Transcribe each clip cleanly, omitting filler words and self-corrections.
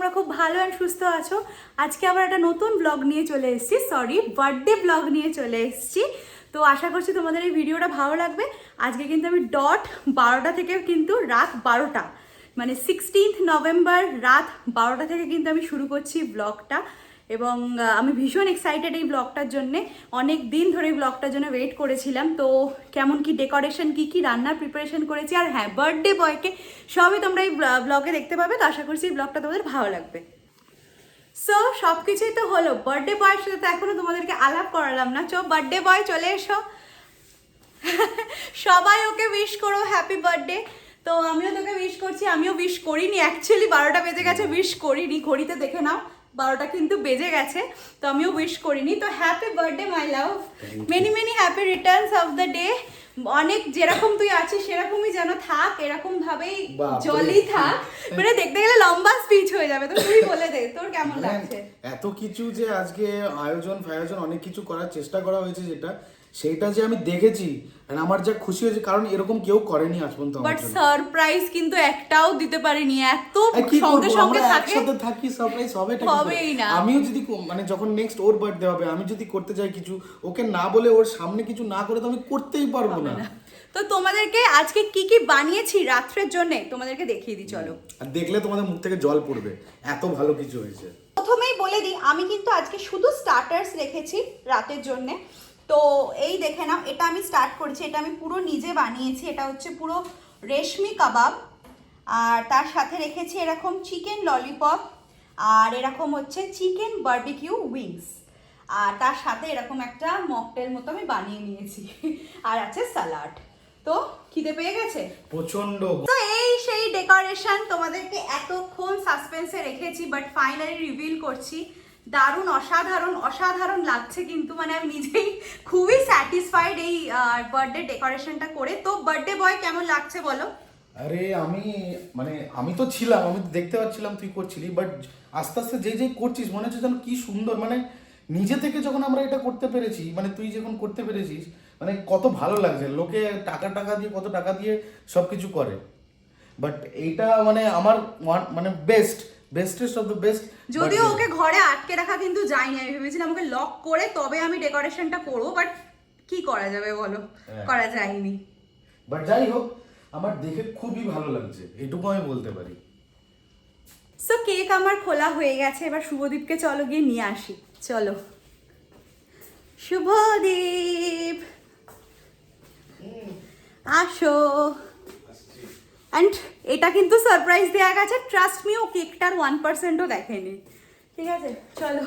তোমরা খুব ভালো আর সুস্থ আছো। আজকে আবার একটা নতুন ব্লগ নিয়ে চলে এসেছি, সরি বার্থডে ব্লগ নিয়ে চলে এসেছি। তো আশা করছি তোমাদের এই ভিডিওটা ভালো লাগবে। আজকে কিন্তু আমি ডট 12টা থেকে কিন্তু রাত 12টা মানে 16 নভেম্বর রাত 12টা থেকে কিন্তু আমি শুরু করছি ব্লগটা। এবং আমি ভীষণ এক্সাইটেড এই ব্লগটার জন্যে। অনেক দিন ধরে এই ব্লগটার জন্য ওয়েট করেছিলাম। তো কেমন কি ডেকোরেশন, কি রান্নার প্রিপারেশন করেছি, আর হ্যাঁ বার্থডে বয়কে সবই তোমরা এই ব্লগে দেখতে পাবে। তো আশা করছি এই ব্লগটা তোমাদের ভালো লাগবে। সো সব কিছুই তো হলো, বার্থডে বয়ের সাথে তো এখনো তোমাদেরকে আলাপ করালাম না। চো বার্থডে বয় চলে এসো, সবাই ওকে উইশ করো হ্যাপি বার্থডে। তো আমিও তোকে উইশ করছি। আমিও উইশ করিনি, অ্যাকচুয়ালি 12টা বেজে গেছে, উইশ করিনি। ঘড়িতে দেখে নাও 12টা কিন্তু বেজে গেছে, তো আমিও উইশ করিনি। তো happy birthday my love, many many happy returns of the day. অনেক যেরকম তুই আছিস সেরকমই যেন থাক, এরকম ভাবেই জলই থাক। মানে দেখতে গেলে লম্বা স্পিচ হয়ে যাবে, তো তুই বলে দে তোর কেমন লাগছে। এত কিছু যে আজকে আয়োজন অনেক কিছু করার চেষ্টা করা হয়েছে, যেটা সেইটা যে আমি দেখেছি আর আমার যা খুশি হয়েছে, কারণ এরকম কেউ করেনি আজ পর্যন্ত। বাট সারপ্রাইজ কিন্তু একটাও দিতে পারিনি। এত সঙ্গে সঙ্গে থাকি সারপ্রাইজ হবেই না। আমিও যদি মানে যখন নেক্সট ওর বার্থডে হবে, আমি যদি করতে চাই কিছু, ওকে না বলে ওর সামনে কিছু না করে তো আমি করতেই পারবো না। তো তোমাদেরকে আজকে কি বানিয়েছি রাত্রের জন্য তোমাদেরকে দেখিয়ে দিই, চলো। আর দেখলে তোমাদের মুখ থেকে জল পড়বে, এত ভালো কিছু হয়েছে। প্রথমেই বলে দিই, আমি কিন্তু আজকে শুধু স্টার্টার্স রেখেছি রাতের জন্য। তো এই দেখে নাও, এটা আমি স্টার্ট করেছি, এটা আমি পুরো নিজে বানিয়েছি। এটা হচ্ছে পুরো রেশমি কাবাব, আর তার সাথে রেখেছি এরকম চিকেন ললিপপ, আর এরকম হচ্ছে চিকেন বারবিকিউ উইংস, আর তার সাথে এরকম একটা মকটেল মতো আমি বানিয়ে নিয়েছি, আর আছে স্যালাড। তো খিদে পেয়ে গেছে প্রচন্ড। তো এই সেই ডেকোরেশন তোমাদেরকে এতক্ষণ সাসপেন্সে রেখেছি, বাট ফাইনালি রিভিল করছি। দারুণ অসাধারণ লাগছে কিন্তু, মানে আমি নিজেই খুবই স্যাটিসফাইড এই বার্থডে ডেকোরেশনটা করে। তো বার্থডে বয় কেমন লাগছে বলো? আরে আমি তো ছিলাম, আমি তো দেখতে পাচ্ছিলাম তুই করছিলি, বাট আস্তে আস্তে যে করছিস মনে হচ্ছে যেন কি সুন্দর। মানে নিজে থেকে যখন আমরা এটা করতে পেরেছি, মানে তুই যখন করতে পেরেছিস, মানে কত ভালো লাগছে। লোকে টাকা দিয়ে কত টাকা দিয়ে সব কিছু করে, বাট এইটা মানে আমার মানে বেস্টেস্ট অফ দ্য বেস্ট। যদিও ওকে ঘরে আটকে রাখা কিন্তু যায়নি, আমি ভেবেছিলাম ওকে লক করে তবে আমি ডেকোরেশনটা করবো, বাট কি করা যাবে বলো, করা যায়নি। বাট যাই হোক, আমার দেখে খুবই ভালো লাগছে, এটুকু আমি বলতে পারি। সো কেক আমার খোলা হয়ে গেছে, এবার শুভদীপকে চলো গিয়ে নিয়ে আসি। চলো শুভদীপ আসো। অ্যান্ড এটা কিন্তু সারপ্রাইজ দেওয়া গেছে, ট্রাস্ট মি, ও কেকটার 1%ও দেখেনি। ঠিক আছে চলো,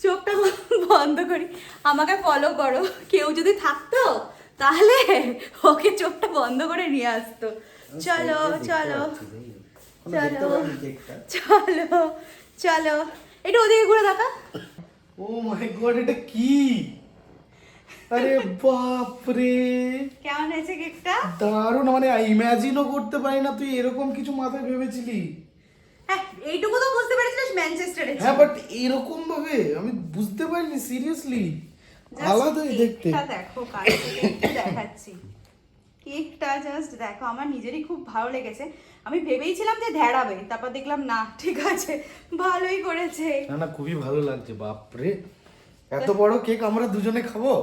চোখটা বন্ধ করি, আমাকে ফলো করো। কেউ যদি থাকতো তাহলে ওকে চোখটা বন্ধ করে নিয়ে আসতো। চলো চলো চলো চলো চলো, এটা ওদিকে ঘুরে দেখা। ও মাই গড, এটা কি? আরে বাপ রে, কেমন হয়েছে কেকটা? দারুণ, মানে ইমাজিনও করতে পারি না তুই এরকম কিছু মাথায় ভেবেছিলি। হ্যাঁ এইটুকু তো বুঝতে পেরেছিস ম্যানচেস্টারে। হ্যাঁ বাট এরকম ভাবে আমি বুঝতে পারিনি, সিরিয়াসলি আলাদাই দেখতে। দেখো কাছে একটু দেখাচ্ছি, কেকটা জাস্ট দেখো, আমার নিজেরই খুব ভালো লেগেছে। আমি ভেবেইছিলাম যে ধ্যাড়াবে, তারপর দেখলাম না ঠিক আছে, ভালোই করেছে। না খুবই ভালো লাগছে, বাপ রে এত বড় কেক আমরা দুজনে খাবো।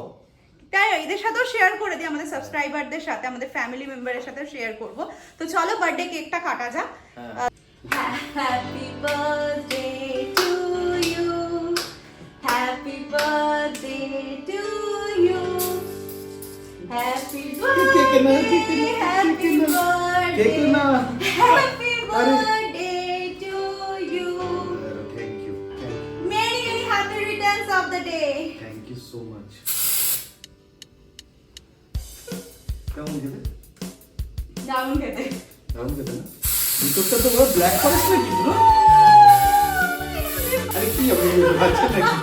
তাই এদের সাথেও শেয়ার করে দিই, আমাদের সাবস্ক্রাইবারদের সাথে, আমাদের ফ্যামিলি মেম্বারের সাথে শেয়ার করব। তো চলো বার্থডে কেকটা কাটা যাক। Happy birthday to you, happy birthday to you, happy birthday, happy birthday, happy birthday to you. Thank you, many many happy returns of the day. Thank you so much. কেমন খেতে? দারুণ খেতে। দারুণ খেতে না? ভিতরটা তো বড় ব্ল্যাক ফরেস্ট নাকি পুরো? আরে কি হবে, বাচ্চা নাকি?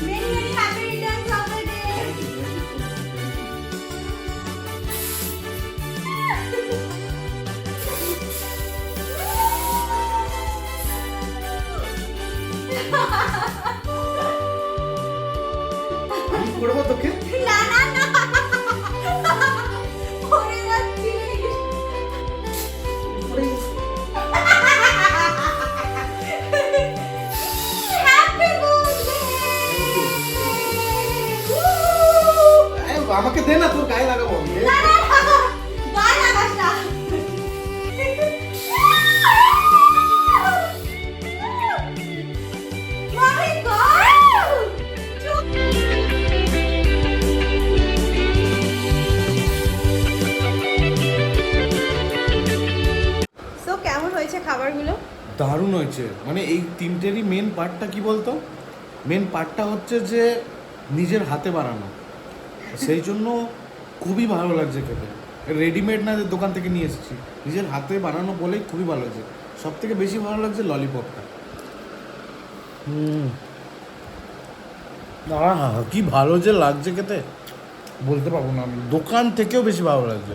Many many happy returns of the day. আমি করবো তোকে? না না না, পড়ে যাচ্ছিস। আমাকে দে না, তোর গায়ে লাগাবো আমি। না না না, গায়ে লাগাস না। My God! So, কেমন হয়েছে খাবারগুলো? দারুণ হয়েছে। মানে এই তিনটেরই মেন পার্টটা কি বলতো, মেন পার্টটা হচ্ছে যে নিজের হাতে বানানো, সেই জন্য খুবই ভালো লাগছে খেতে। রেডিমেড না, যে দোকান থেকে নিয়ে এসেছি, নিজের হাতে বানানো বলেই খুবই ভালো লাগছে। সব থেকে বেশি ভালো লাগছে ললিপপটা। কি ভালো যে লাগছে খেতে, বলতে পারবো না আমি। দোকান থেকেও বেশি ভালো লাগছে।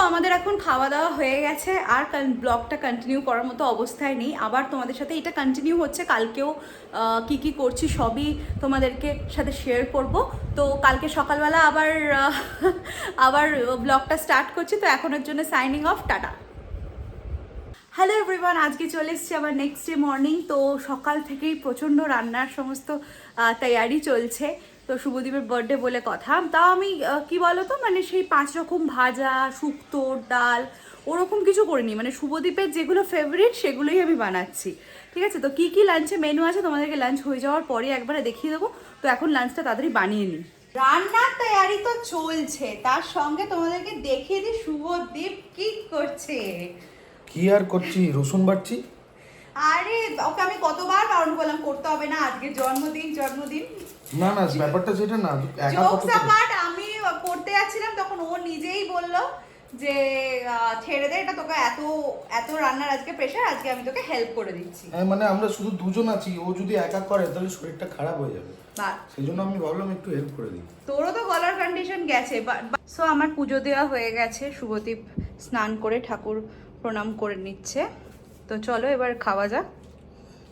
আমাদের এখন খাওয়া দাওয়া হয়ে গেছে, আর ব্লগটা কন্টিনিউ করার মতো অবস্থায় নেই। আবার তোমাদের সাথে এটা কন্টিনিউ হচ্ছে, কালকেও কি কি করছি সবই তোমাদেরকে সাথে শেয়ার করব। তো কালকে সকালবেলা আবার ব্লগটা স্টার্ট করছি। তো এখনের জন্য signing off, tata. Hello everyone, আজকে চলে এসেছি আবার নেক্সট ডে মর্নিং। তো সকাল থেকেই প্রচণ্ড রান্নার সমস্ত তৈয়ারি চলছে। তো শুভদীপের বার্থডে বলে কথা, তাও আমি কি বলতো, মানে সেই 5 রকম ভাজা, শুক্তো, ডাল ওরকম কিছু করিনি। মানে শুভদীপের যেগুলো ফেভারিট সেগুলোই আমি বানাচ্ছি, ঠিক আছে। তো কি কি লাঞ্চে মেনু আছে তোমাদেরকে লাঞ্চ হয়ে যাওয়ার পরে একবারে দেখিয়ে দেবো। তো এখন লাঞ্চটা তাড়াতাড়ি বানিয়ে নিই। রান্নার তৈয়ারি তো চলছে, তার সঙ্গে তোমাদেরকে দেখিয়ে দিই শুভদীপ কি করছে। কি আর করছি, রসুন বাটছি। আরে ওকে আমি কতবার বারণ করলাম, করতে হবে না, আজকে জন্মদিন। না না, ব্যাপারটা সেটা না, একা জোকস অ্যাপার্ট, আমি করতে যাচ্ছিলাম তখন ও নিজেই বললো যে ছেড়ে দে এটা, তোকে এত এত রান্নার আজকে প্রেশার, আজকে আমি তোকে হেল্প করে দিচ্ছি। মানে আমরা শুধু দুজন আছি, ও যদি একা করে তাহলে শরীরটা খারাপ হয়ে যাবে, সেই জন্য আমি ভাবলাম একটু হেল্প করে দিই। তোরও তো গলার কন্ডিশন গেছে। সো আমার পুজো দেওয়া হয়ে গেছে, শুভদীপ স্নান করে ঠাকুর প্রণাম করে নিচ্ছে। তো চলো এবার খাওয়া যাক।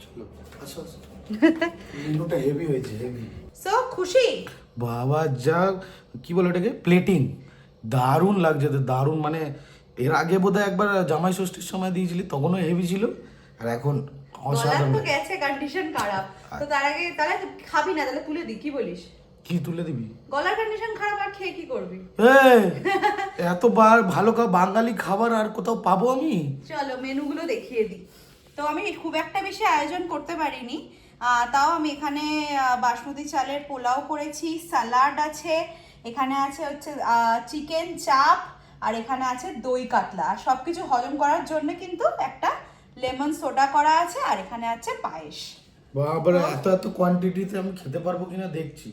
চলো আসো। মেনুটা হেভি হয়েছে, হেভি। সো খুশি বাবা, যা কি বলে এটাকে, প্লেটিং দারুণ লাগছে, দারুণ। মানে এর আগে বোধহয় একবার জামাই ষষ্ঠীর সময় দিয়েছিলি, তখনও হেভি ছিল, আর এখন অসাধারণ। তো গেছে কন্ডিশন খারাপ, তো তার আগে তাহলে খাবি না, তাহলে তুলে দি, কি বলিস? কি তুলে দিবি? গলার কন্ডিশন খারাপ, আর খেয়ে কি করবি? এতবার ভালো বাঙালি খাবার আর কোথাও পাবো আমি? চলো মেনুগুলো দেখিয়ে দিই। তো আমি খুব একটা বেশি আয়োজন করতে পারিনি, তাও আমি এখানে বাসমতি চালের পোলাও করেছি, সালাড আছে, এখানে আছে হচ্ছে চিকেন চাপ, আর এখানে আছে দই কাতলা। আর সব কিছু হজম করার জন্য কিন্তু একটা লেমন সোডা করা আছে, আর এখানে আছে পায়েস। বাবা, এত এত কোয়ান্টিটিতে আমি খেতে পারবো কিনা দেখছি।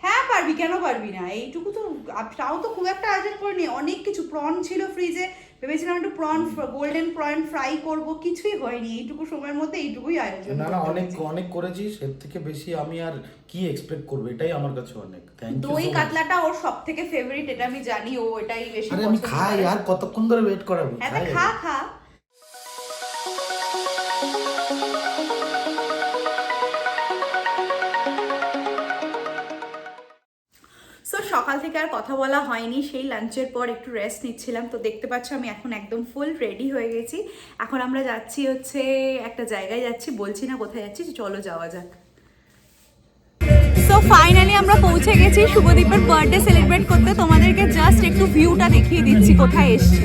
হ্যাঁ পারবি, কেন পারবি না? এইটুকু তো, তাও তো খুব একটা আয়োজন করিনি। অনেক কিছু প্রন ছিল ফ্রিজে, ভেবেছিলাম একটু গোল্ডেন প্রন ফ্রাই করব, কিছুই হয়নি। এইটুকু সময়ের মধ্যে এইটুকুই আয়োজন। না না, অনেক করেছিস, এর থেকে বেশি আমি আর কি এক্সপেক্ট করব, এটাই আমার কাছে অনেক। Thank you. দই কাতলাটা ওর সবথেকে ফেভারিট, এটা আমি জানি, ও এটাই বেশি পছন্দ করে। আমি খাই, আর কতক্ষণ ধরে ওয়েট করাবো? খা। থেকে আর কথা বলা হয়নি, সেই লাঞ্চের পর একটু রেস্ট নিচ্ছিলাম। তো দেখতে পাচ্ছ আমি এখন একদম ফুল রেডি হয়ে গেছি। এখন আমরা যাচ্ছি হচ্ছে একটা জায়গায় যাচ্ছি, বলছি না কোথায় যাচ্ছি, চলো যাওয়া যাক। সো ফাইনালি আমরা পৌঁছে গেছি শুভদীপের বার্থডে সেলিব্রেট করতে। তোমাদেরকে জাস্ট একটু ভিউটা দেখিয়ে দিচ্ছি কোথায় এসছি।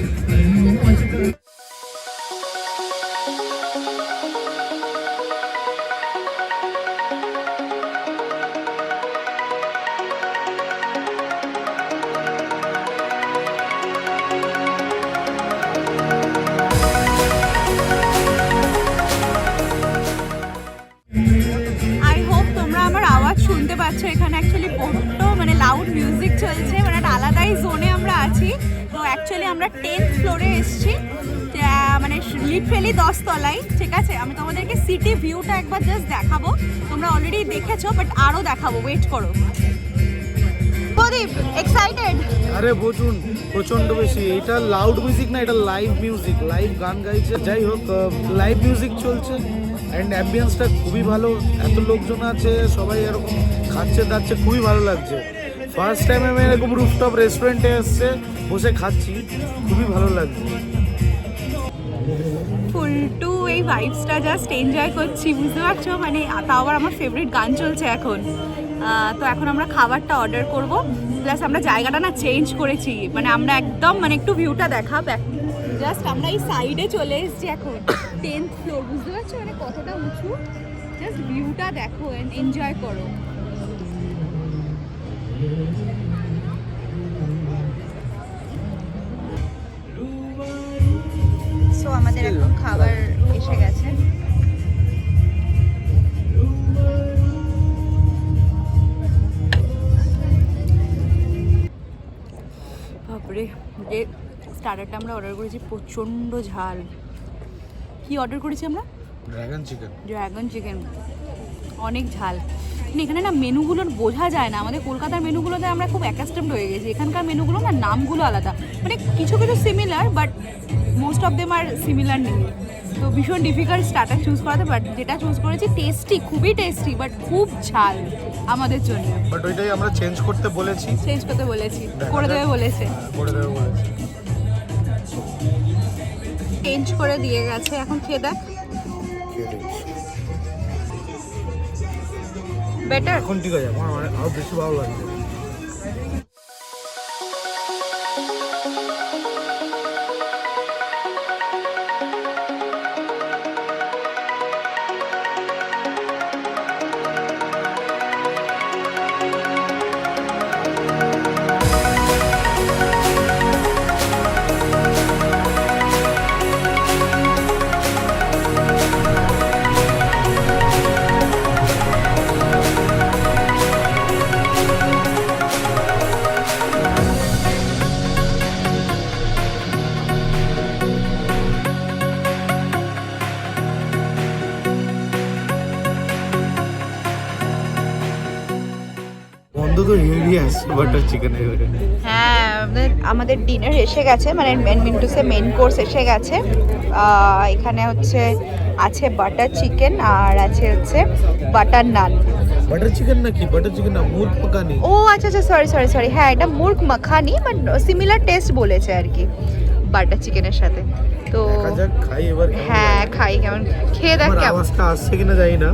শুনতে পাচ্ছ এখানে অ্যাকচুয়ালি বড্ড মানে লাউড মিউজিক চলছে, মানে একটা আলাদাই জোনে আমরা আছি। তো অ্যাকচুয়ালি আমরা 10th ফ্লোরে এসেছি, মানে লিটারেলি 10 তলায়। ঠিক আছে, আমি তোমাদেরকে সিটি ভিউটা একবার জাস্ট দেখাবো। তোমরা অলরেডি দেখেছো বাট আরও দেখাবো, ওয়েট করো। প্রদীপ এক্সাইটেড? আরে বচুন প্রচন্ড বেশি। এটা লাউড মিউজিক না, এটা লাইভ মিউজিক, লাইভ গান গাইছে। যাই হোক, লাইভ মিউজিক চলছে অ্যান্ড অ্যাম্বিয়েন্সটা খুবই ভালো। এত লোকজন আছে, সবাই এরকম খাচ্ছে দাচ্ছে, খুবই ভালো লাগছে। ফার্স্ট টাইম আমি এরকম রুফটপ রেস্টুরেন্টে এসছে, বসে খাচ্ছি, খুবই ভালো লাগছে। ফুল টু এই ভাইবসটা জাস্ট এনজয় করছি, বুঝতে পারছো? মানে তাও আবার আমার ফেভারিট গান চলছে এখন। তো এখন আমরা খাবারটা অর্ডার করব, প্লাস আমরা জায়গাটা না চেঞ্জ করেছি, মানে আমরা একদম মানে একটু ভিউটা দেখাব। জাস্ট আমরা এই সাইডে চলে এসেছি এখন, 10th ফ্লোর, বুঝতে পারছো মানে কতটা উঁচু। জাস্ট ভিউটা দেখো এন্ড এনজয় করো। সো আমাদের এখন খাবার এসে গেছে। বাপরে, যে স্টার্টারটা আমরা অর্ডার করেছি প্রচণ্ড ঝাল। কি অর্ডার করেছি আমরা? ড্রাগন চিকেন, অনেক ঝাল। মানে এখানে না মেনুগুলোর বোঝা যায় না। আমাদের কলকাতার মেনুগুলোতে আমরা খুব অ্যাকাস্টমড হয়ে গেছি, এখানকার মেনুগুলো না নামগুলো আলাদা, মানে কিছু কিছু similar but most of them আর সিমিলার নেই। তো ভীষণ ডিফিকাল্ট স্টার্টার চুজ করাতে, বাট যেটা চুজ করেছি টেস্টি, খুবই টেস্টি, বাট খুব ঝাল আমাদের জন্য। বাট ওইটাই আমরা চেঞ্জ করতে বলেছি, করে দেবে বলেছে। চেঞ্জ করে দিয়ে গেছে, এখন খেয়ে দেখ। বেটার, এখন ঠিক আছে, আমার আরো বেশি ভালো লাগছে। হ্যাঁ, আমাদের ডিনার এসে গেছে, মানে মেন কোর্স এসে গেছে। এখানে হচ্ছে আছে বাটার চিকেন আর আছে হচ্ছে বাটার নান। বাটার চিকেন নাকি? বাটার চিকেন না, মুর্গ মাখানি। ও আচ্ছা আচ্ছা, সরি, হ্যাঁ এটা murgh makhani, but similar test বলেছে আর কি বাটার চিকেনের সাথে। তো খাই এবার। হ্যাঁ খাই, কেমন খেয়ে দেখ। কেমন আওয়াজটা আসছে কিনা জানি না।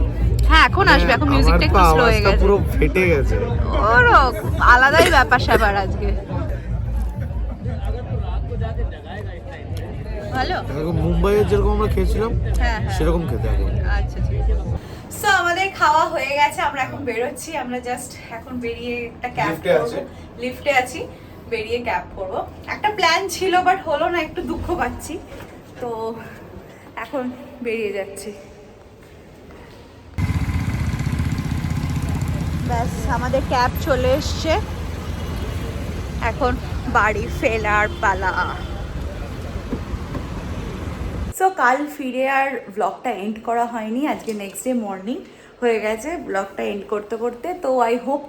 হ্যাঁ এখন আসবে, এখন মিউজিকটা একটু স্লো হয়ে গেছে, পুরো ফেটে গেছে। ওর আলাদাই ব্যাপার স্যাপার আজকে। ভালো, মুম্বাইয়ে যেরকম আমরা খেয়েছিলাম সেরকম খেতে হবে। আচ্ছা ঠিক আছে। সো আমাদের খাওয়া হয়ে গেছে, আমরা এখন বেরোচ্ছি। আমরা জাস্ট এখন বেরিয়ে একটা ক্যাব করব, লিফটে আছি, বেরিয়ে ক্যাব করব। একটা প্ল্যান ছিল বাট হলো না, একটু দুঃখ পাচ্ছি। তো এখন বেরিয়ে যাচ্ছি। ব্যাস আমাদের ক্যাব চলে এসছে, এখন বাড়ি ফেরার পালা। সো কাল ফিরে আর ব্লগটা এন্ড করা হয়নি, আজকে নেক্সট ডে মর্নিং হয়ে গেছে ব্লগটা এন্ড করতে করতে। তো আই হোপ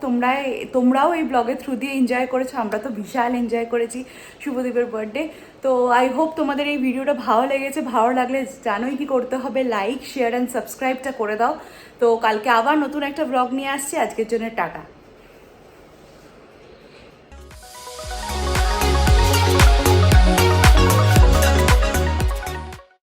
তোমরাও এই ব্লগের থ্রু দিয়ে এনজয় করেছো। আমরা তো বিশাল এনজয় করেছি শুভদীপের বার্থডে। তো আই হোপ তোমাদের এই ভিডিওটা ভালো লেগেছে। ভালো লাগলে জানোই কি করতে হবে, লাইক শেয়ার অ্যান্ড সাবস্ক্রাইবটা করে দাও। তো কালকে আবার নতুন একটা ব্লগ নিয়ে আসছি, আজকের জন্য টাটা।